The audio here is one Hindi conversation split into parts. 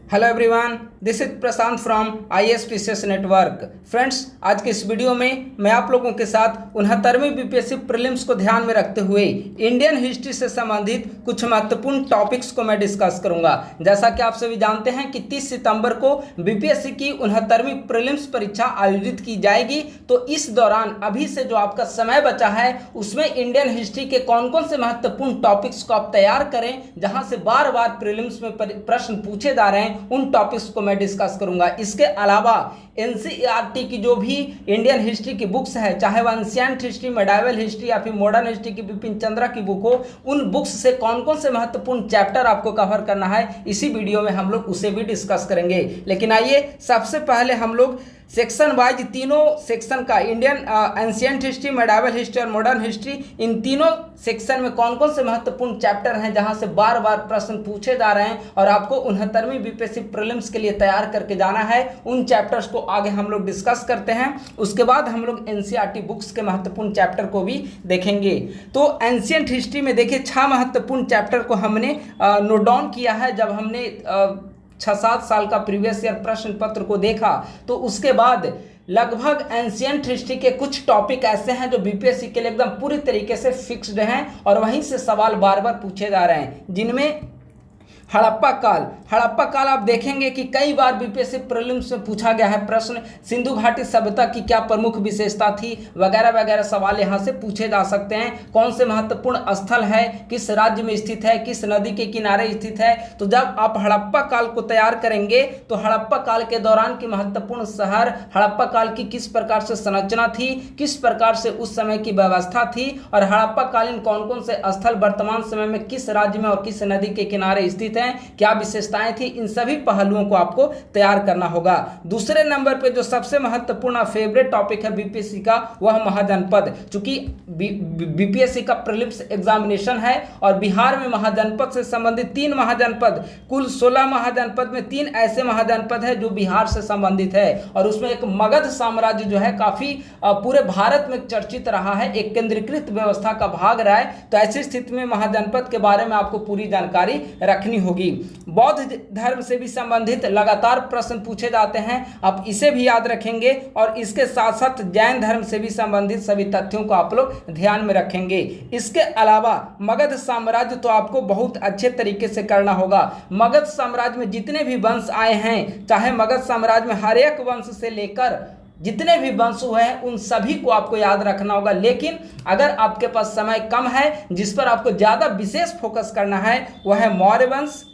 Hello everyone, this is Prashant from ISPCS network. Friends, आज के इस वीडियो में मैं आप लोगों के साथ 69वीं बीपीएससी प्रीलिम्स को ध्यान में रखते हुए इंडियन हिस्ट्री से संबंधित कुछ महत्वपूर्ण टॉपिक्स को मैं डिस्कस करूंगा। जैसा कि आप सभी जानते हैं कि 30 सितंबर को बीपीएससी की 69वीं प्रीलिम्स परीक्षा आयोजित की जाएगी। तो इस दौरान अभी से जो आपका समय बचा है उसमें इंडियन हिस्ट्री के कौन कौन से महत्वपूर्ण टॉपिक्स को आप तैयार करें, जहां से बार बार प्रीलिम्स में प्रश्न पूछे जा रहे हैं, उन टॉपिक्स को मैं डिस्कस करूंगा। इसके अलावा एनसीईआरटी की जो भी इंडियन हिस्ट्री की बुक्स है, चाहे वह एंशिएंट हिस्ट्री, मेडाइवल हिस्ट्री या फिर मॉडर्न हिस्ट्री की बिपिन चंद्रा की बुक हो, उन बुक्स से कौन कौन से महत्वपूर्ण चैप्टर आपको कवर करना है, इसी वीडियो में हम लोग उसे भी डिस्कस करेंगे। लेकिन आइए सबसे पहले हम लोग सेक्शन वाइज तीनों सेक्शन का Indian ancient history, medieval history और मॉडर्न हिस्ट्री, इन तीनों सेक्शन में कौन कौन से महत्वपूर्ण चैप्टर हैं जहां से बार बार प्रश्न पूछे जा रहे हैं और आपको 69वीं बीपीएससी प्रीलिम्स के लिए तैयार करके जाना है, उन चैप्टर्स को आगे हम लोग डिस्कस करते हैं। उसके बाद हम लोग एनसीईआरटी बुक्स के महत्वपूर्ण चैप्टर को भी देखेंगे। तो एंशिएंट हिस्ट्री में देखिए 6 महत्वपूर्ण चैप्टर को हमने नोट डाउन किया है। जब हमने 6-7 साल का प्रीवियस ईयर प्रश्न पत्र को देखा तो उसके बाद लगभग एंशिएंट हिस्ट्री के कुछ टॉपिक ऐसे हैं जो बीपीएससी के लिए एकदम पूरी तरीके से फिक्स्ड हैं और वहीं से सवाल बार बार पूछे जा रहे हैं, जिनमें हड़प्पा काल आप देखेंगे कि कई बार बीपीएससी प्रीलिम्स में पूछा गया है प्रश्न। सिंधु घाटी सभ्यता की क्या प्रमुख विशेषता थी, वगैरह वगैरह सवाल यहां से पूछे जा सकते हैं। कौन से महत्वपूर्ण स्थल है, किस राज्य में स्थित है, किस नदी के किनारे स्थित है। तो जब आप हड़प्पा काल को तैयार करेंगे तो हड़प्पा काल के दौरान की महत्वपूर्ण शहर, हड़प्पा काल की किस प्रकार से संरचना थी, किस प्रकार से उस समय की व्यवस्था थी और हड़प्पा कालीन कौन कौन से स्थल वर्तमान समय में किस राज्य में और किस नदी के किनारे स्थित हैं, क्या विशेषताएं थी, इन सभी पहलुओं को आपको तैयार करना होगा। दूसरे नंबर पे जो सबसे महत्वपूर्ण फेवरेट टॉपिक है बीपीएससी का, वह महाजनपद। चूंकि बीपीएससी का प्रीलिम्स एग्जामिनेशन है और बिहार में महाजनपद से संबंधित 3 महाजनपद, कुल 16 महाजनपद में 3 ऐसे महाजनपद है जो बिहार से संबंधित है और उसमें एक मगध साम्राज्य जो है काफी पूरे भारत में चर्चित रहा है, एक केंद्रीकृत व्यवस्था का भाग रहा है। तो ऐसी स्थिति में महाजनपद के बारे में आपको पूरी जानकारी रखनी होगी। बौद्ध धर्म से भी संबंधित लगातार प्रश्न पूछे जाते हैं, आप इसे भी याद रखेंगे और इसके साथ साथ जैन धर्म से भी संबंधित सभी तथ्यों को आप लोग ध्यान में रखेंगे। इसके अलावा मगध साम्राज्य तो आपको बहुत अच्छे तरीके से करना होगा। मगध साम्राज्य में जितने भी वंश आए हैं, चाहे मगध साम्राज्य में हर एक वंश से लेकर जितने भी वंश हुए हैं उन सभी को आपको याद रखना होगा। लेकिन अगर आपके पास समय कम है, जिस पर आपको ज़्यादा विशेष फोकस करना है, वह है मौर्य वंश,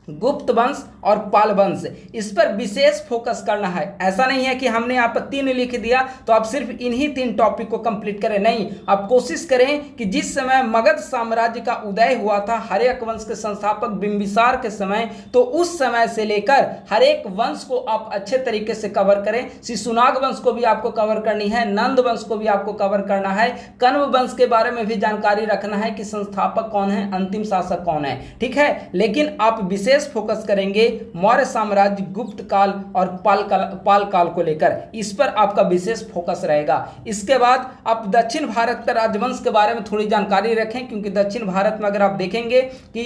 गुप्त वंश और पाल वंश। इस पर विशेष फोकस करना है। ऐसा नहीं है कि हमने यहाँ पर 3 लिख दिया तो आप सिर्फ इन्हीं 3 टॉपिक को कंप्लीट करें, नहीं, आप कोशिश करें कि जिस समय मगध साम्राज्य का उदय हुआ था, हर एक वंश के संस्थापक बिंबिसार के समय, तो उस समय से लेकर हर एक वंश को आप अच्छे तरीके से कवर करें। शिशुनाग वंश को भी आपको कवर करनी है, नंद वंश को भी आपको कवर करना है, कण्व वंश के बारे में भी जानकारी रखना है कि संस्थापक कौन है, अंतिम शासक कौन है, ठीक है। लेकिन आप विशेष फोकस करेंगे मौर्य साम्राज्य, गुप्त काल और पाल काल को लेकर, इस पर आपका विशेष फोकस रहेगा। इसके बाद आप दक्षिण भारत का राजवंश के बारे में थोड़ी जानकारी रखें, क्योंकि दक्षिण भारत में अगर आप देखेंगे कि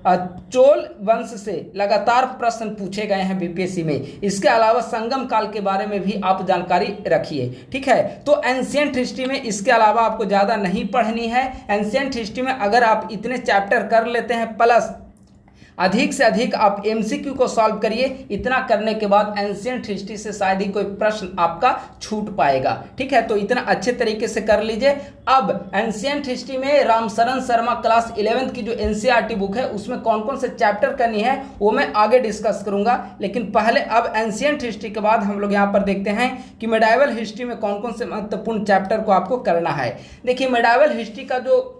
चोल वंश से लगातार प्रश्न पूछे गए हैं बीपीएससी में। इसके अलावा संगम काल के बारे में भी आप जानकारी रखिए, ठीक है। तो एंशिएंट हिस्ट्री में इसके अलावा आपको ज़्यादा नहीं पढ़नी है। एंशिएंट हिस्ट्री में अगर आप इतने चैप्टर कर लेते हैं प्लस अधिक से अधिक आप एमसीक्यू को सॉल्व करिए, इतना करने के बाद एंशिएंट हिस्ट्री से शायद ही कोई प्रश्न आपका छूट पाएगा, ठीक है। तो इतना अच्छे तरीके से कर लीजिए। अब एंशिएंट हिस्ट्री में रामशरण शर्मा क्लास 11th की जो एनसीईआरटी बुक है उसमें कौन कौन से चैप्टर करनी है वो मैं आगे डिस्कस करूंगा। लेकिन पहले अब एंशिएंट हिस्ट्री के बाद हम लोग यहाँ पर देखते हैं कि मेडाइवल हिस्ट्री में कौन कौन से महत्वपूर्ण चैप्टर को आपको करना है। देखिए, मेडाइवल हिस्ट्री का जो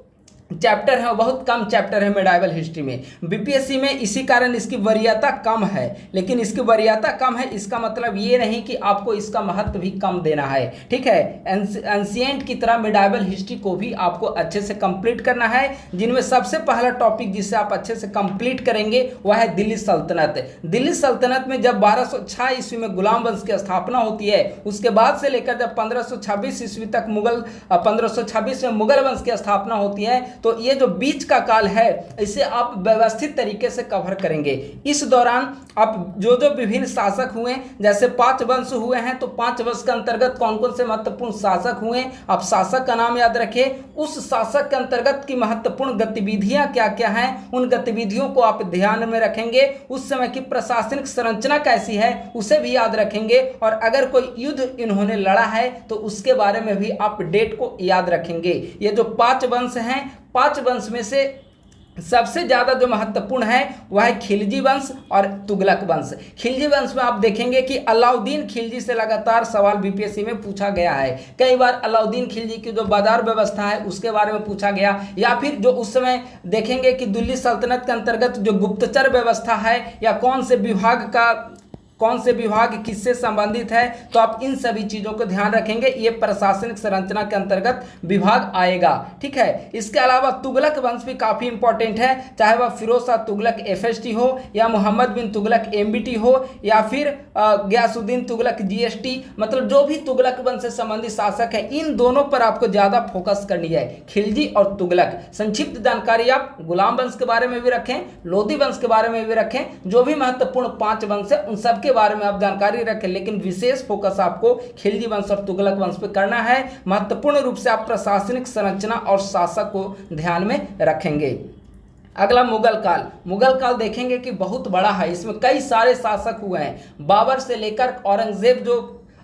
चैप्टर है वो बहुत कम चैप्टर है मेडाइवल हिस्ट्री में बीपीएससी में, इसी कारण इसकी वरीयता कम है। लेकिन इसकी वरीयता कम है इसका मतलब ये नहीं कि आपको इसका महत्व भी कम देना है, ठीक है। एंशिएंट की तरह मेडाइवल हिस्ट्री को भी आपको अच्छे से कंप्लीट करना है, जिनमें सबसे पहला टॉपिक जिसे आप अच्छे से कंप्लीट करेंगे वह है दिल्ली सल्तनत। दिल्ली सल्तनत में जब 1206 ईस्वी में गुलाम वंश की स्थापना होती है, उसके बाद से लेकर जब 1526 ईस्वी तक 1526 में मुगल वंश की स्थापना होती है, तो ये जो बीच का काल है इसे आप व्यवस्थित तरीके से कवर करेंगे। इस दौरान आप जो जो विभिन्न शासक हुए, जैसे 5 वंश हुए हैं, तो 5 वंश के अंतर्गत कौन कौन से महत्वपूर्ण शासक हुए, आप शासक का नाम याद रखें, उस शासक के अंतर्गत की महत्वपूर्ण गतिविधियां क्या क्या हैं, उन गतिविधियों को आप ध्यान में रखेंगे। उस समय की प्रशासनिक संरचना कैसी है उसे भी याद रखेंगे, और अगर कोई युद्ध इन्होंने लड़ा है तो उसके बारे में भी आप डेट को याद रखेंगे। ये जो 5 वंश हैं, 5 वंश में से सबसे ज़्यादा जो महत्वपूर्ण है वह है खिलजी वंश और तुगलक वंश। खिलजी वंश में आप देखेंगे कि अलाउद्दीन खिलजी से लगातार सवाल बीपीएससी में पूछा गया है। कई बार अलाउद्दीन खिलजी की जो बाजार व्यवस्था है उसके बारे में पूछा गया, या फिर जो उस समय देखेंगे कि दिल्ली सल्तनत के अंतर्गत जो गुप्तचर व्यवस्था है, या कौन से विभाग किससे संबंधित है, तो आप इन सभी चीज़ों को ध्यान रखेंगे। ये प्रशासनिक संरचना के अंतर्गत विभाग आएगा, ठीक है। इसके अलावा तुगलक वंश भी काफ़ी इंपॉर्टेंट है, चाहे वह फिरोज शाह तुगलक एफएसटी हो, या मोहम्मद बिन तुगलक एमबीटी हो, या फिर गयासुद्दीन तुगलक जीएसटी, मतलब जो भी तुगलक वंश से संबंधित शासक है, इन दोनों पर आपको ज़्यादा फोकस करनी है, खिलजी और तुगलक। संक्षिप्त जानकारी आप गुलाम वंश के बारे में भी रखें, लोधी वंश के बारे में भी रखें, जो भी महत्वपूर्ण 5 वंश है उन सब के बारे में आप जानकारी रखें, लेकिन विशेष फोकस आपको खिलजी वंश और तुगलक वंश पे करना है। महत्वपूर्ण रूप से आप प्रशासनिक संरचना और शासक को ध्यान में रखेंगे। अगला मुगल काल। मुगल काल देखेंगे कि बहुत बड़ा है, इसमें कई सारे शासक हुए हैं। बाबर से लेकर औरंगजेब जो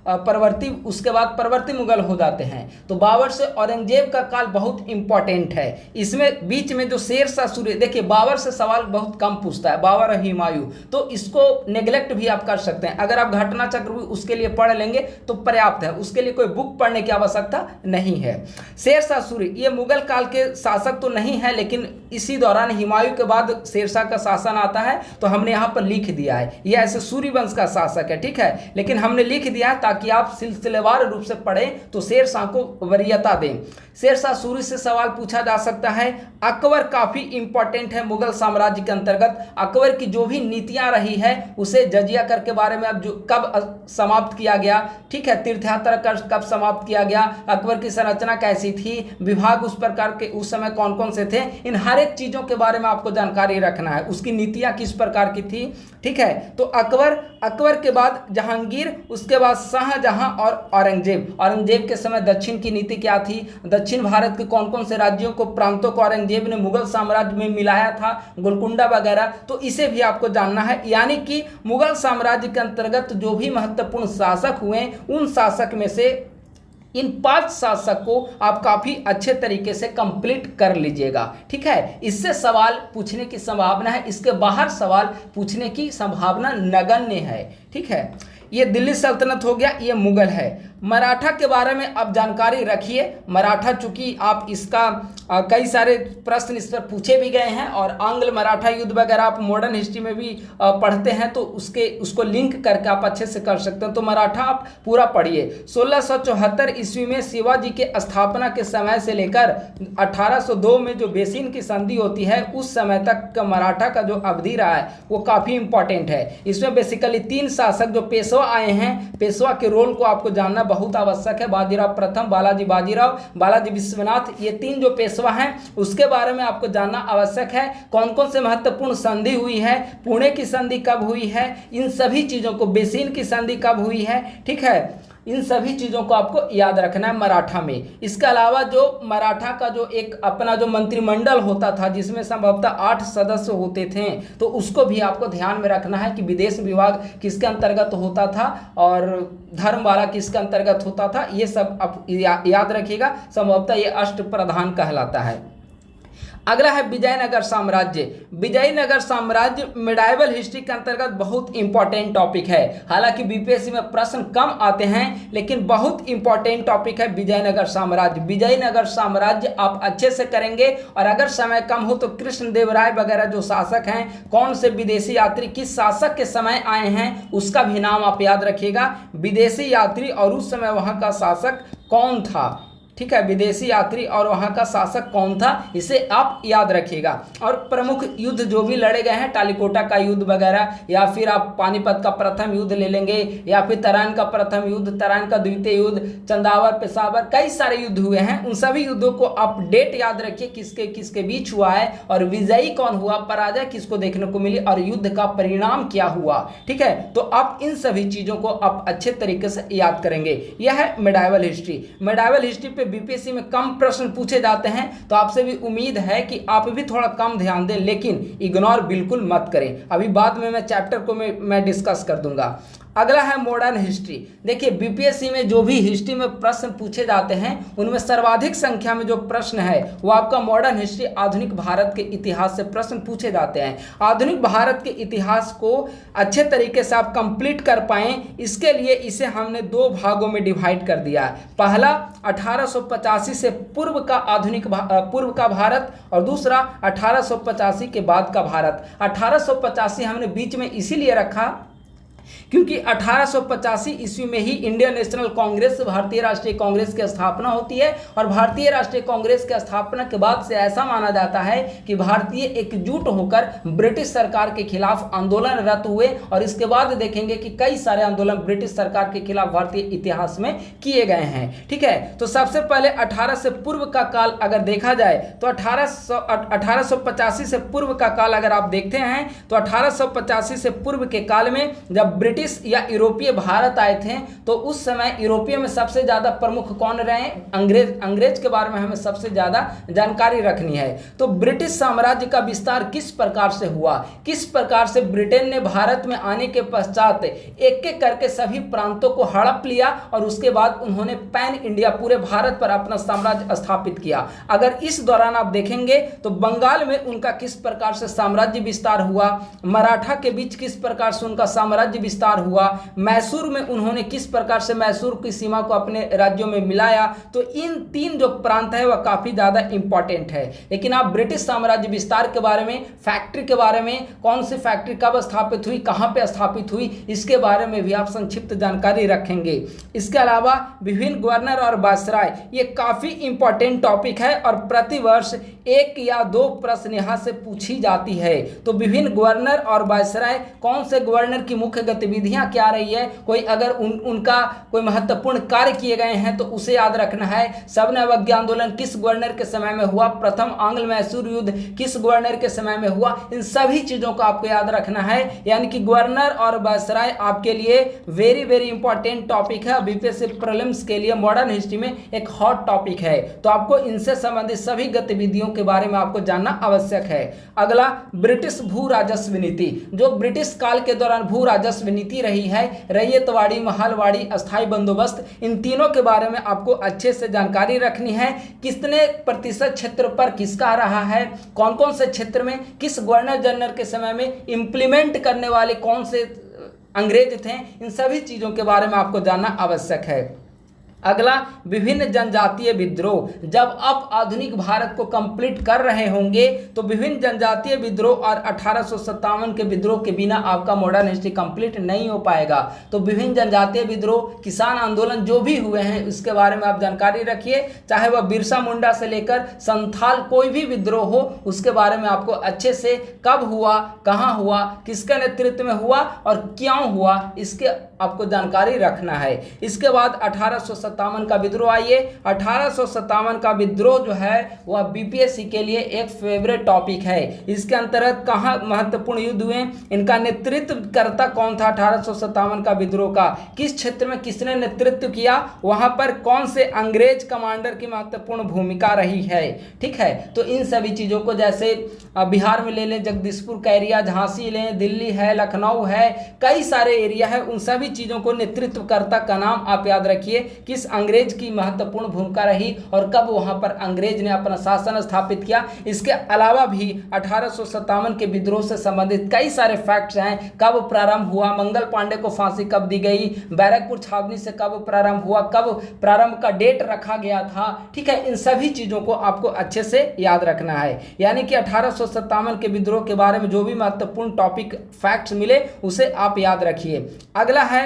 परवर्ती, उसके बाद परवर्ती मुगल हो जाते हैं, तो बाबर से औरंगजेब का काल बहुत इंपॉर्टेंट है। इसमें बीच में जो शेर शाह सूरी, देखिए बाबर से सवाल बहुत कम पूछता है, बाबर और हुमायूं, तो इसको नेग्लेक्ट भी आप कर सकते हैं। अगर आप घटना चक्र भी उसके लिए पढ़ लेंगे तो पर्याप्त है, उसके लिए कोई बुक पढ़ने की आवश्यकता नहीं है। शेर शाह सूरी ये मुगल काल के शासक तो नहीं है, लेकिन इसी दौरान हुमायूं के बाद शेर शाह का शासन आता है, तो हमने यहाँ पर लिख दिया है ये ऐसे सूरी वंश का शासक है, ठीक है, लेकिन हमने लिख दिया ताकि आप सिलसिलेवार रूप से पढ़ें तो शेर शाह को वरीयता दें। शेर शाह सूरी से सवाल पूछा जा सकता है। अकबर काफी इंपॉर्टेंट है मुगल साम्राज्य के अंतर्गत। अकबर की जो भी नीतियां रही है उसे जजिया कर के बारे में अब जो कब समाप्त किया गया, ठीक है, तीर्थयात्रा कर कब समाप्त किया गया, अकबर की संरचना कैसी थी, विभाग उस प्रकार के उस समय कौन कौन से थे, इन हर एक चीजों के बारे में आपको जानकारी रखना है। उसकी नीतियां किस प्रकार की थी, ठीक है। तो अकबर के बाद जहांगीर, उसके बाद शाहजहां और औरंगजेब के समय दक्षिण की नीति क्या थी, दक्षिण भारत के कौन कौन से राज्यों को, प्रांतों को औरंगजेब ने मुगल साम्राज्य में मिलाया था, गोलकुंडा वगैरह, तो इसे भी आपको जानना है। यानी कि मुगल साम्राज्य के अंतर्गत जो भी महत्वपूर्ण शासक हुए उन शासक में से इन 5 शासक को आप काफ़ी अच्छे तरीके से कंप्लीट कर लीजिएगा, ठीक है। इससे सवाल पूछने की संभावना है, इसके बाहर सवाल पूछने की संभावना नगण्य है, ठीक है। ये दिल्ली सल्तनत हो गया, ये मुगल है। मराठा के बारे में आप जानकारी रखिए। मराठा चूंकि आप इसका कई सारे प्रश्न इस पर पूछे भी गए हैं, और आंग्ल मराठा युद्ध वगैरह आप मॉडर्न हिस्ट्री में भी पढ़ते हैं, तो उसको लिंक करके आप अच्छे से कर सकते हैं। तो मराठा आप पूरा पढ़िए। 1674 ईस्वी में शिवाजी के स्थापना के समय से लेकर 1802 में जो बेसिन की संधि होती है उस समय तक का मराठा का जो अवधि रहा है वो काफ़ी इंपॉर्टेंट है। इसमें बेसिकली 3 शासक जो पेशवा आए हैं, पेशवा के रोल को आपको जानना बहुत आवश्यक है। बाजीराव प्रथम, बालाजी बाजीराव, बालाजी विश्वनाथ, ये 3 जो पेशवा हैं उसके बारे में आपको जानना आवश्यक है। कौन कौन से महत्वपूर्ण संधि हुई है, पुणे की संधि कब हुई है, इन सभी चीज़ों को, बेसिन की संधि कब हुई है, ठीक है, इन सभी चीज़ों को आपको याद रखना है मराठा में। इसके अलावा जो मराठा का जो एक अपना जो मंत्रिमंडल होता था जिसमें संभवतः 8 सदस्य होते थे, तो उसको भी आपको ध्यान में रखना है कि विदेश विभाग किसके अंतर्गत होता था और धर्मवाला किसके अंतर्गत होता था, ये सब आप याद रखिएगा। संभवतः ये अष्ट प्रधान कहलाता है। अगला है विजयनगर साम्राज्य। विजयनगर साम्राज्य मिडाइवल हिस्ट्री के अंतर्गत बहुत इंपॉर्टेंट टॉपिक है। हालांकि बीपीएससी में प्रश्न कम आते हैं, लेकिन बहुत इंपॉर्टेंट टॉपिक है विजयनगर साम्राज्य। विजयनगर साम्राज्य आप अच्छे से करेंगे, और अगर समय कम हो तो कृष्णदेवराय वगैरह जो शासक हैं, कौन से विदेशी यात्री किस शासक के समय आए हैं उसका भी नाम आप याद रखिएगा। विदेशी यात्री और उस समय वहाँ का शासक कौन था, ठीक है, विदेशी यात्री और वहाँ का शासक कौन था, इसे आप याद रखिएगा। और प्रमुख युद्ध जो भी लड़े गए हैं, टालीकोटा का युद्ध वगैरह, या फिर आप पानीपत का प्रथम युद्ध ले लेंगे, या फिर तराइन का प्रथम युद्ध, तराइन का द्वितीय युद्ध, चंदावर, पेशावर, कई सारे युद्ध हुए हैं। उन सभी युद्धों को आप डेट याद रखिए, किसके किसके बीच हुआ है और विजयी कौन हुआ, पराजय किसको देखने को मिली और युद्ध का परिणाम क्या हुआ। ठीक है, तो आप इन सभी चीजों को आप अच्छे तरीके से याद करेंगे। यह है मेडाइवल हिस्ट्री। मेडाइवल हिस्ट्री पे बीपीएससी में कम प्रश्न पूछे जाते हैं, तो आपसे भी उम्मीद है कि आप भी थोड़ा कम ध्यान दें, लेकिन इग्नोर बिल्कुल मत करें। अभी बाद में मैं चैप्टर को मैं डिस्कस कर दूंगा। अगला है मॉडर्न हिस्ट्री। देखिए, बीपीएससी में जो भी हिस्ट्री में प्रश्न पूछे जाते हैं, उनमें सर्वाधिक संख्या में जो प्रश्न है वो आपका मॉडर्न हिस्ट्री, आधुनिक भारत के इतिहास से प्रश्न पूछे जाते हैं। आधुनिक भारत के इतिहास को अच्छे तरीके से आप कंप्लीट कर पाएं, इसके लिए इसे हमने दो भागों में डिवाइड कर दिया है। पहला 1885 से पूर्व का पूर्व का भारत, और दूसरा 1885 के बाद का भारत। 1885 हमने बीच में इसीलिए रखा क्योंकि 1885 ईस्वी में ही इंडियन नेशनल कांग्रेस, भारतीय राष्ट्रीय कांग्रेस की स्थापना होती है, और भारतीय राष्ट्रीय कांग्रेस की स्थापना के बाद से ऐसा माना जाता है कि भारतीय एकजुट होकर ब्रिटिश सरकार के खिलाफ आंदोलनरत हुए, और इसके बाद देखेंगे कि कई सारे आंदोलन ब्रिटिश सरकार के खिलाफ भारतीय इतिहास में किए गए हैं। ठीक है, तो सबसे पहले 18 से पूर्व का काल अगर देखा जाए तो 1885 से पूर्व का काल अगर आप देखते हैं तो 1885 से पूर्व के काल में जब ब्रिटिश या यूरोपीय भारत आए थे, तो उस समय यूरोपीय में सबसे ज्यादा प्रमुख कौन रहे? अंग्रेज के बारे में हमें सबसे ज्यादा जानकारी रखनी है। तो ब्रिटिश साम्राज्य का विस्तार किस प्रकार से हुआ, किस प्रकार से ब्रिटेन ने भारत में आने के पश्चात एक एक करके सभी प्रांतों को हड़प लिया, और उसके बाद उन्होंने पैन इंडिया, पूरे भारत पर अपना साम्राज्य स्थापित किया। अगर इस दौरान आप देखेंगे तो बंगाल में उनका किस प्रकार से साम्राज्य विस्तार हुआ, मराठा के बीच किस प्रकार से उनका साम्राज्य विस्तार हुआ, मैसूर में उन्होंने किस प्रकार से मैसूर की सीमा को अपने राज्यों में मिलाया। तो इन तीन जो प्रांत है वह काफी ज्यादा इंपॉर्टेंट है। लेकिन आप ब्रिटिश साम्राज्य विस्तार के बारे में, फैक्ट्री के बारे में, कौन सी फैक्ट्री कब स्थापित हुई, कहां पे स्थापित हुई, इसके बारे में भी आप संक्षिप्त जानकारी रखेंगे। इसके अलावा विभिन्न गवर्नर और वायसराय, ये काफी इंपॉर्टेंट टॉपिक है और प्रतिवर्ष एक या दो प्रश्न यहां से पूछी जाती है। तो विभिन्न गवर्नर और वायसराय, कौन से गवर्नर की मुख्य गतिविधियां क्या रही है, कोई अगर उनका कोई महत्वपूर्ण कार्य किए गए हैं तो उसे याद रखना है। सविनय अवज्ञा आंदोलन किस गवर्नर के समय में हुआ, प्रथम आंग्ल मैसूर युद्ध किस गवर्नर के समय में हुआ, इन सभी चीजों को आपको याद रखना है। यानी कि गवर्नर और वायसराय आपके लिए वेरी वेरी इंपॉर्टेंट टॉपिक है। बीपीएससी प्रीलिम्स के लिए मॉडर्न हिस्ट्री में एक हॉट टॉपिक है, तो आपको इनसे संबंधित सभी गतिविधियों के बारे में आपको जानना आवश्यक है। अगला ब्रिटिश भू राजस्व नीति, जो ब्रिटिश काल के दौरान भू राजस्व नीति रही है, रैयतवाड़ी, महलवाड़ी, अस्थाई बंदोबस्त, इन तीनों के बारे में आपको अच्छे से जानकारी रखनी है। कितने प्रतिशत क्षेत्र पर किसका रहा है, कौन कौन से क्षेत्र में किस गवर्नर जनरल के समय में इंप्लीमेंट करने वाले कौन से अंग्रेज थे, इन सभी चीजों के बारे में आपको जानना आवश्यक है। अगला विभिन्न जनजातीय विद्रोह, जब आप आधुनिक भारत को कंप्लीट कर रहे होंगे तो विभिन्न जनजातीय विद्रोह और 1857 के विद्रोह के बिना आपका मॉडर्न हिस्ट्री कंप्लीट नहीं हो पाएगा। तो विभिन्न जनजातीय विद्रोह, किसान आंदोलन जो भी हुए हैं उसके बारे में आप जानकारी रखिए, चाहे वह बिरसा मुंडा से लेकर संथाल कोई भी विद्रोह हो, उसके बारे में आपको अच्छे से कब हुआ, कहाँ हुआ, किसके नेतृत्व में हुआ और क्यों हुआ, इसके आपको जानकारी रखना है। इसके बाद 1857 का विद्रोह आइए। 1857 का विद्रोह जो है वह बीपीएससी के लिए एक फेवरेट टॉपिक है। इसके अंतर्गत कहाँ महत्वपूर्ण युद्ध हुए, इनका नेतृत्व करता कौन था, 1857 का विद्रोह का किस क्षेत्र में किसने नेतृत्व किया, वहां पर कौन से अंग्रेज कमांडर की महत्वपूर्ण भूमिका रही है। ठीक है, तो इन सभी चीजों को, जैसे बिहार में ले लें जगदीशपुर का एरिया, झांसी लें, दिल्ली है, लखनऊ है, कई सारे एरिया है, उन सभी चीजों को नेतृत्वकर्ता का नाम आप याद रखिए, किस अंग्रेज की महत्वपूर्ण भूमिका रही और कब वहां पर अंग्रेज ने अपना शासन स्थापित किया। इसके अलावा भी 1857 के विद्रोह से संबंधित कई सारे फैक्ट्स हैं, कब प्रारंभ हुआ, मंगल पांडे को फांसी कब दी गई, बैरकपुर छावनी से कब प्रारंभ हुआ, कब प्रारंभ का डेट रखा गया था। ठीक है, इन सभी चीजों को आपको अच्छे से याद रखना है। यानी कि 1857 के विद्रोह के बारे में जो भी महत्वपूर्ण टॉपिक फैक्ट्स मिले उसे आप याद रखिए। अगला है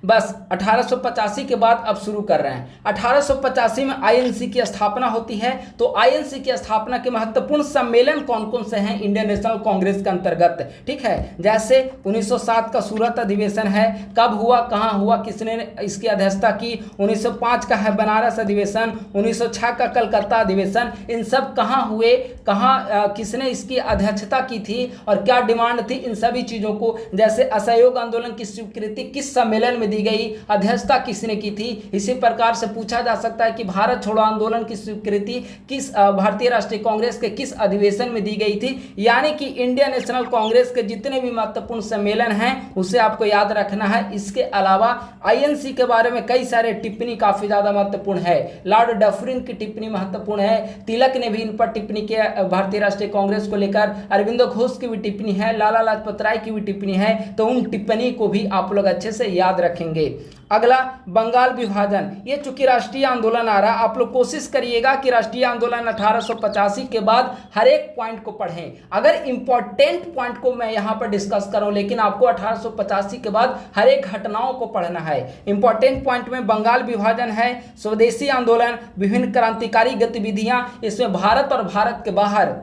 बस 1885 के बाद अब शुरू कर रहे हैं। 1885 में आईएनसी की स्थापना होती है। तो आईएनसी की स्थापना के महत्वपूर्ण सम्मेलन कौन कौन से हैं इंडियन नेशनल कांग्रेस के अंतर्गत, ठीक है। जैसे 1907 का सूरत अधिवेशन है, कब हुआ, कहाँ हुआ, किसने इसकी अध्यक्षता की। 1905 का है बनारस अधिवेशन, 1906 का कलकत्ता अधिवेशन। इन सब कहाँ हुए, कहाँ किसने इसकी अध्यक्षता की थी और क्या डिमांड थी, इन सभी चीज़ों को, जैसे असहयोग आंदोलन की स्वीकृति किस सम्मेलन में दी गई, अध्यक्षता किसने की थी। इसी प्रकार से पूछा जा सकता है कि भारत छोड़ो आंदोलन की स्वीकृति किस भारतीय राष्ट्रीय कांग्रेस के किस अधिवेशन में दी गई थी। यानी कि इंडियन नेशनल कांग्रेस के जितने भी महत्वपूर्ण सम्मेलन हैं उसे आपको याद रखना है। इसके अलावा आईएनसी के बारे में कई सारे टिप्पणी काफी ज्यादा महत्वपूर्ण है। लॉर्ड डफरिन की टिप्पणी महत्वपूर्ण है, तिलक ने भी इन पर टिप्पणी किया भारतीय राष्ट्रीय कांग्रेस को लेकर, अरविंदो घोष की भी टिप्पणी है, लाला लाजपत राय की भी टिप्पणी है। तो उन टिप्पणी को भी आप लोग अच्छे से याद रखेंगे। अगला बंगाल विभाजन, ये चूंकि राष्ट्रीय आंदोलन आ रहा है, आप लोग कोशिश करिएगा कि राष्ट्रीय आंदोलन 1885 के बाद हर एक पॉइंट को पढ़ें। अगर इंपॉर्टेंट पॉइंट को मैं यहाँ पर डिस्कस करूं, लेकिन आपको 1885 के बाद हर एक घटनाओं को पढ़ना है। इंपॉर्टेंट पॉइंट में बंगाल विभाजन है, स्वदेशी आंदोलन, विभिन्न क्रांतिकारी गतिविधियां, इसमें भारत और भारत के बाहर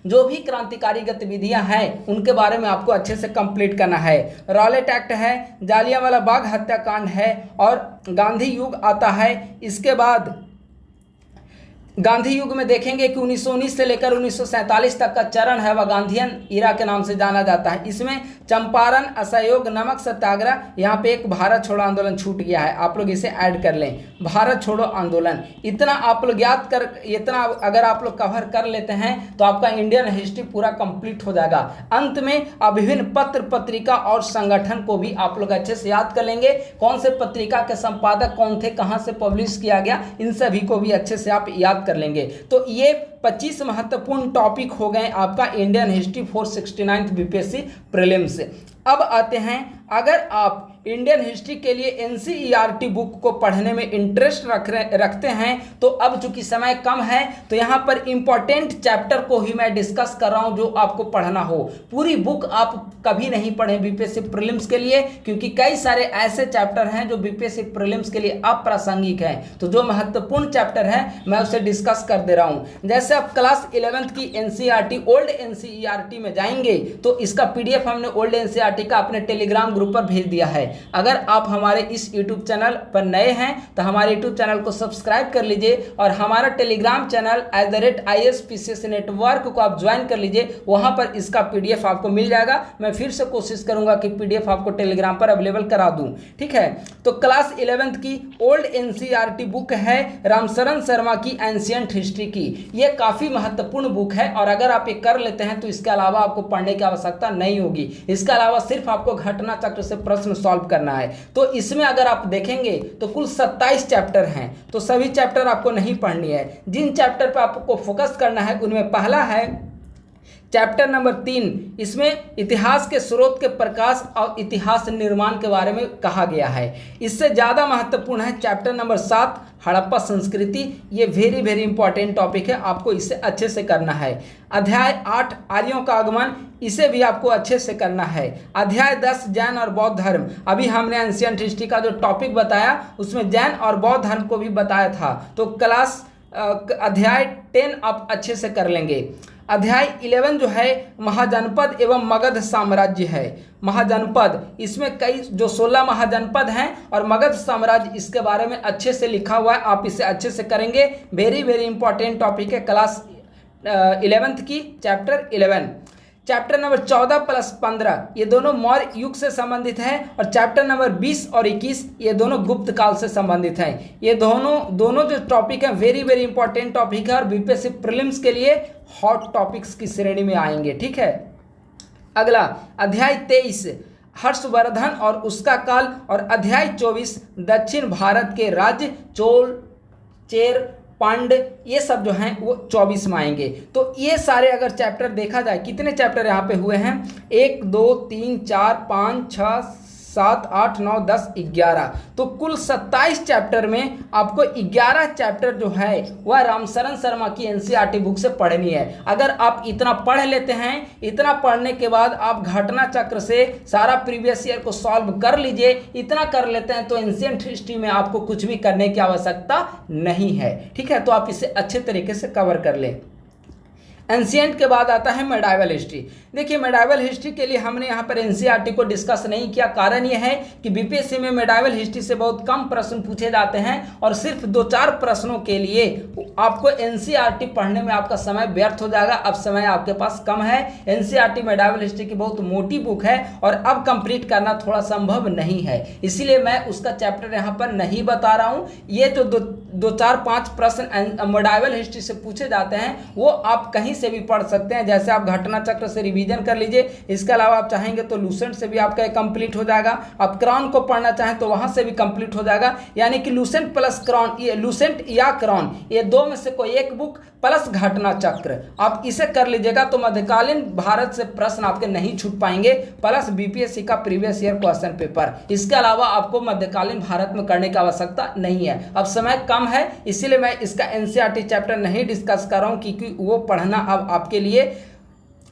जो भी क्रांतिकारी गतिविधियां हैं उनके बारे में आपको अच्छे से कंप्लीट करना है। रॉलेट एक्ट है, जालियांवाला बाग हत्याकांड है और गांधी युग आता है। इसके बाद गांधी युग में देखेंगे कि 1919 से लेकर 1947 तक का चरण है वह गांधीयन इरा के नाम से जाना जाता है। इसमें चंपारण, असहयोग, नमक सत्याग्रह, यहाँ पे एक भारत छोड़ो आंदोलन छूट गया है, आप लोग इसे ऐड कर लें, भारत छोड़ो आंदोलन। इतना आप लोग याद कर, इतना अगर आप लोग कवर कर लेते हैं तो आपका इंडियन हिस्ट्री पूरा कंप्लीट हो जाएगा। अंत में विभिन्न पत्र पत्रिका और संगठन को भी आप लोग अच्छे से याद कर लेंगे, कौन से पत्रिका के संपादक कौन थे, कहाँ से पब्लिश किया गया, इन सभी को भी अच्छे से आप याद कर लेंगे। तो ये 25 महत्वपूर्ण टॉपिक हो गए आपका इंडियन हिस्ट्री 469 बीपीएससी प्रीलिम्स। अब आते हैं, अगर आप इंडियन हिस्ट्री के लिए एनसीईआरटी बुक को पढ़ने में इंटरेस्ट रखते हैं तो अब चूंकि समय कम है तो यहाँ पर इंपॉर्टेंट चैप्टर को ही मैं डिस्कस कर रहा हूँ जो आपको पढ़ना हो। पूरी बुक आप कभी नहीं पढ़ें बीपीएससी प्रीलिम्स के लिए, क्योंकि कई सारे ऐसे चैप्टर हैं जो बीपीएससी प्रीलिम्स के लिए अप्रासंगिक हैं। तो जो महत्वपूर्ण चैप्टर है मैं उसे डिस्कस कर दे रहा हूँ। जैसे आप क्लास 11th की एनसीईआरटी ओल्ड एनसीईआरटी में जाएंगे तो इसका पीडीएफ हमने ओल्ड एनसीईआरटी का अपने टेलीग्राम ग्रुप पर भेज दिया है। अगर आप हमारे इस यूट्यूब चैनल पर नए हैं तो हमारे यूट्यूब चैनल को सब्सक्राइब कर लीजिए और हमारा टेलीग्राम चैनल @IASPCS नेटवर्क को आप ज्वाइन कर लीजिए, वहां पर इसका पीडीएफ आपको मिल जाएगा। मैं फिर से कोशिश करूंगा कि पीडीएफ आपको टेलीग्राम पर अवेलेबल करा दूं, ठीक है। तो क्लास 11th की ओल्ड एनसीईआरटी बुक है रामशरण शर्मा की एंशिएंट हिस्ट्री की। ये काफी महत्वपूर्ण बुक है और अगर आप ये कर लेते हैं तो इसके अलावा आपको पढ़ने की आवश्यकता नहीं होगी। इसके अलावा सिर्फ आपको घटना चक्र से प्रश्न सॉल्व करना है। तो इसमें अगर आप देखेंगे तो कुल 27 चैप्टर हैं, तो सभी चैप्टर आपको नहीं पढ़नी है। जिन चैप्टर पर आपको फोकस करना है उनमें पहला है चैप्टर नंबर 3, इसमें इतिहास के स्रोत के प्रकाश और इतिहास निर्माण के बारे में कहा गया है। इससे ज़्यादा महत्वपूर्ण है चैप्टर नंबर 7 हड़प्पा संस्कृति। ये वेरी वेरी इंपॉर्टेंट टॉपिक है, आपको इसे अच्छे से करना है। अध्याय 8 आर्यों का आगमन, इसे भी आपको अच्छे से करना है। अध्याय 10 जैन और बौद्ध धर्म, अभी हमने एंशिएंट हिस्ट्री का जो टॉपिक बताया उसमें जैन और बौद्ध धर्म को भी बताया था। तो क्लास अध्याय 10 आप अच्छे से कर लेंगे। अध्याय 11 जो है महाजनपद एवं मगध साम्राज्य है। महाजनपद, इसमें कई जो 16 महाजनपद हैं और मगध साम्राज्य इसके बारे में अच्छे से लिखा हुआ है, आप इसे अच्छे से करेंगे। वेरी वेरी इंपॉर्टेंट टॉपिक है क्लास 11th की चैप्टर 11। चैप्टर नंबर 14 प्लस 15 ये दोनों मौर्य युग से संबंधित हैं और चैप्टर नंबर 20 और 21 ये दोनों गुप्त काल से संबंधित हैं। ये दोनों जो टॉपिक हैं वेरी वेरी इंपॉर्टेंट टॉपिक है और बीपीएससी प्रीलिम्स के लिए हॉट टॉपिक्स की श्रेणी में आएंगे, ठीक है। अगला अध्याय 23 हर्षवर्धन और उसका काल और अध्याय 24 दक्षिण भारत के राज्य चोल, चेर, पांड्य, ये सब जो हैं वो 24 में आएंगे। तो ये सारे अगर चैप्टर देखा जाए, कितने चैप्टर यहाँ पे हुए हैं, 1 2 3 4 5 6 7, 8, 9, 10, 11, तो कुल 27 चैप्टर में आपको 11 चैप्टर जो है वह रामशरण शर्मा की एनसीईआरटी बुक से पढ़नी है। अगर आप इतना पढ़ लेते हैं, इतना पढ़ने के बाद आप घटना चक्र से सारा प्रीवियस ईयर को सॉल्व कर लीजिए, इतना कर लेते हैं तो एंशिएंट हिस्ट्री में आपको कुछ भी करने की आवश्यकता नहीं है। ठीक है, तो आप इसे अच्छे तरीके से कवर कर लें। एंशिएंट के बाद आता है मेडाइवल हिस्ट्री। देखिए, मेडाइवल हिस्ट्री के लिए हमने यहाँ पर एनसीईआरटी को डिस्कस नहीं किया। कारण यह है कि बीपीएससी में मेडाइवल हिस्ट्री से बहुत कम प्रश्न पूछे जाते हैं और सिर्फ 2-4 प्रश्नों के लिए आपको एनसीईआरटी पढ़ने में आपका समय व्यर्थ हो जाएगा। अब समय आपके पास कम है। एनसीईआरटी मेडाइवल हिस्ट्री की बहुत मोटी बुक है और अब कंप्लीट करना थोड़ा संभव नहीं है, इसीलिए मैं उसका चैप्टर यहाँ पर नहीं बता रहा हूँ। ये जो 2-4-5 प्रश्न मेडाइवल हिस्ट्री से पूछे जाते हैं वो आप कहीं से भी पढ़ सकते हैं। जैसे आप घटना चक्र से रिवीजन कर लीजिए, इसके अलावा आप चाहेंगे तो लूसेंट से भी आपका कंप्लीट हो जाएगा। आप क्रॉन को पढ़ना चाहें तो वहां से भी कंप्लीट हो जाएगा। यानी कि लूसेंट प्लस क्रॉन, ये लूसेंट या क्रॉन, ये दो में से कोई एक बुक प्लस घटना चक्र आप इसे कर लीजिएगा तो मध्यकालीन भारत से प्रश्न आपके नहीं छूट पाएंगे, प्लस बीपीएससी का प्रीवियस ईयर क्वेश्चन पेपर। इसके अलावा आपको मध्यकालीन भारत में करने की आवश्यकता नहीं है। अब समय कम है, इसीलिए मैं इसका एनसीईआरटी चैप्टर नहीं डिस्कस कर रहा हूं, क्योंकि वो पढ़ना अब आपके लिए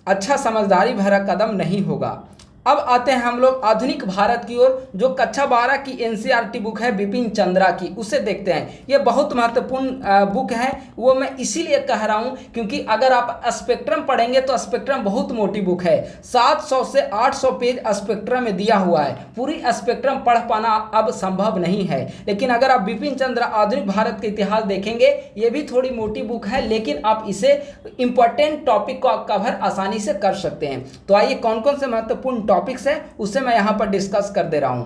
अच्छा समझदारी भरा कदम नहीं होगा। अब आते हैं हम लोग आधुनिक भारत की ओर, जो कक्षा 12 की एनसीईआरटी बुक है बिपिन चंद्रा की, उसे देखते हैं। ये बहुत महत्वपूर्ण बुक है। वो मैं इसीलिए कह रहा हूँ क्योंकि अगर आप स्पेक्ट्रम पढ़ेंगे तो स्पेक्ट्रम बहुत मोटी बुक है। 700 से 800 पेज स्पेक्ट्रम में दिया हुआ है। पूरी स्पेक्ट्रम पढ़ पाना अब संभव नहीं है। लेकिन अगर आप बिपिन चंद्रा आधुनिक भारत के इतिहास देखेंगे, ये भी थोड़ी मोटी बुक है, लेकिन आप इसे इंपॉर्टेंट टॉपिक को आप कवर आसानी से कर सकते हैं। तो आइए कौन कौन से महत्वपूर्ण टॉपिक्स है उसे मैं यहां पर डिस्कस कर दे रहा हूं।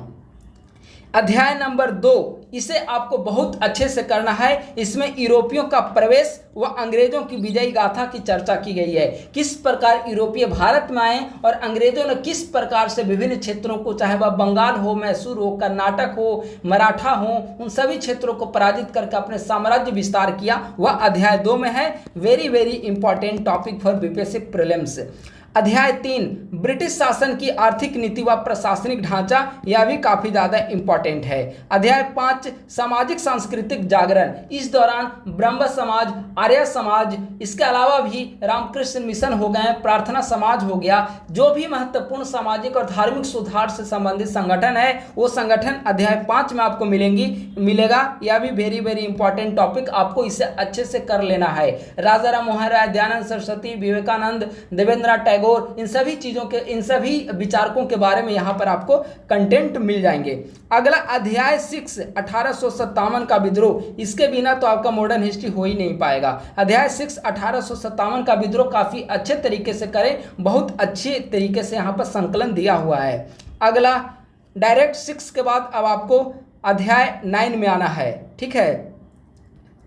अध्याय नंबर 2, इसे आपको बहुत अच्छे से करना है। इसमें यूरोपियों का प्रवेश व अंग्रेजों की विजयी गाथा की चर्चा की गई है। किस प्रकार यूरोपीय भारत में आए और अंग्रेजों ने किस प्रकार से विभिन्न क्षेत्रों को, चाहे वह बंगाल हो, मैसूर हो, कर्नाटक हो, मराठा हो, उन सभी क्षेत्रों को पराजित करके अपने साम्राज्य विस्तार किया, वह अध्याय 2 में है। Very very important topic for BPSC prelims. अध्याय 3, ब्रिटिश शासन की आर्थिक नीति व प्रशासनिक ढांचा, यह भी काफी ज्यादा इंपॉर्टेंट है। अध्याय 5, सामाजिक सांस्कृतिक जागरण। इस दौरान ब्रह्म समाज, आर्य समाज, इसके अलावा भी रामकृष्ण मिशन हो गए, प्रार्थना समाज हो गया, जो भी महत्वपूर्ण सामाजिक और धार्मिक सुधार से संबंधित संगठन है वो संगठन अध्याय 5 में आपको मिलेगा। यह भी वेरी वेरी इंपॉर्टेंट टॉपिक, आपको इसे अच्छे से कर लेना है। राजा राम मोहन राय, दयानंद सरस्वती, विवेकानंद, देवेंद्रनाथ टैगोर, इन सभी चीजों के, इन सभी विचारकों के बारे में यहां पर आपको कंटेंट मिल जाएंगे। अगला अध्याय 6, 1857 का विद्रोह। इसके बिना तो आपका मॉडर्न हिस्ट्री हो ही नहीं पाएगा। अध्याय 6, 1857 का विद्रोह काफी अच्छे तरीके से करें, बहुत अच्छे तरीके से यहां पर संकलन दिया हुआ है। अगला डायरेक्ट 6 के बाद अब आपको अध्याय 9 में आना है। ठीक है,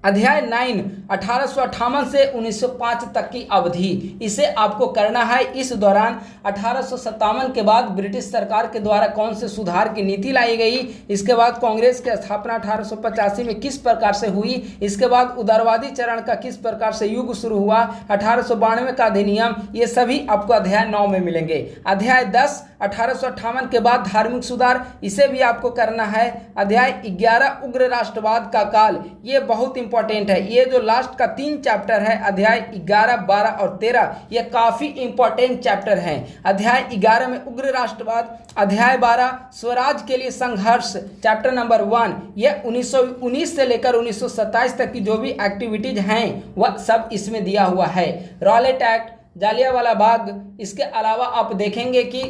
अध्याय 9, 1858 से 1905 तक की अवधि, इसे आपको करना है। इस दौरान 1857 के बाद ब्रिटिश सरकार के द्वारा कौन से सुधार की नीति लाई गई, इसके बाद कांग्रेस की स्थापना 1885 में किस प्रकार से हुई, इसके बाद उदारवादी चरण का किस प्रकार से युग शुरू हुआ, 1892 का अधिनियम, ये सभी आपको अध्याय 9 में मिलेंगे। अध्याय 10, 1858 के बाद धार्मिक सुधार, इसे भी आपको करना है। अध्याय 11, उग्र राष्ट्रवाद का काल, ये बहुत इंपॉर्टेंट है। ये जो लास्ट का 3 चैप्टर है, अध्याय 11, 12 और 13, ये काफी इंपॉर्टेंट चैप्टर हैं। अध्याय 11 में उग्र राष्ट्रवाद, अध्याय 12 स्वराज के लिए संघर्ष, चैप्टर नंबर 1, ये 1919 से लेकर 1927 तक की जो भी एक्टिविटीज हैं वह सब इसमें दिया हुआ है। रॉलेट एक्ट, जालियांवाला बाग, इसके अलावा आप देखेंगे कि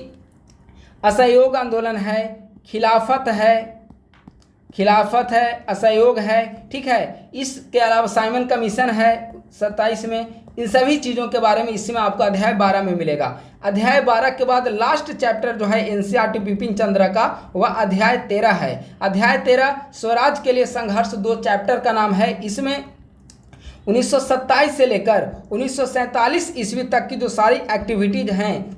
असहयोग आंदोलन है, खिलाफत है, असहयोग है। ठीक है, इसके अलावा साइमन कमीशन है 27 में। इन सभी चीज़ों के बारे में इसमें आपको अध्याय 12 में मिलेगा। अध्याय 12 के बाद लास्ट चैप्टर जो है एनसीईआरटी बिपिन चंद्रा का, वह अध्याय 13 है। अध्याय 13 स्वराज के लिए संघर्ष, 2 चैप्टर का नाम है। इसमें 1927 से लेकर 1947 ईस्वी तक की जो सारी एक्टिविटीज हैं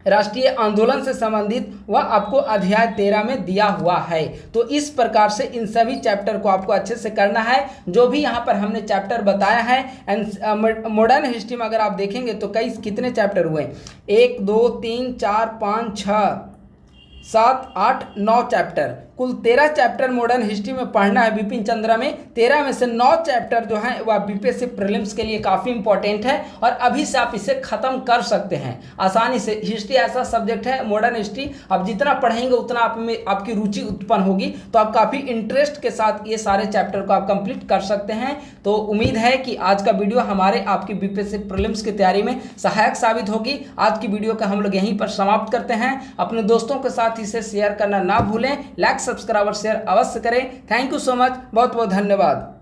राष्ट्रीय आंदोलन से संबंधित, वह आपको अध्याय 13 में दिया हुआ है। तो इस प्रकार से इन सभी चैप्टर को आपको अच्छे से करना है। जो भी यहाँ पर हमने चैप्टर बताया है, मॉडर्न हिस्ट्री में अगर आप देखेंगे तो कितने चैप्टर हुए, 1 2 3 4 5 6 7, 8, 9 चैप्टर, कुल 13 चैप्टर मॉडर्न हिस्ट्री में पढ़ना है बिपिन चंद्रा में। 13 में से 9 चैप्टर जो हैं वह बीपीएससी प्रीलिम्स के लिए काफ़ी इंपॉर्टेंट है और अभी से आप इसे ख़त्म कर सकते हैं आसानी से। हिस्ट्री ऐसा सब्जेक्ट है, मॉडर्न हिस्ट्री, आप जितना पढ़ेंगे उतना आप में आपकी रुचि उत्पन्न होगी, तो आप काफ़ी इंटरेस्ट के साथ ये सारे चैप्टर को आप कंप्लीट कर सकते हैं। तो उम्मीद है कि आज का वीडियो हमारे आपकी बीपीएससी प्रीलिम्स की तैयारी में सहायक साबित होगी। आज की वीडियो का हम लोग यहीं पर समाप्त करते हैं। अपने दोस्तों के साथ इसे शेयर करना ना भूलें, लाइक सब्सक्राइब और शेयर अवश्य करें। थैंक यू सो मच, बहुत बहुत धन्यवाद।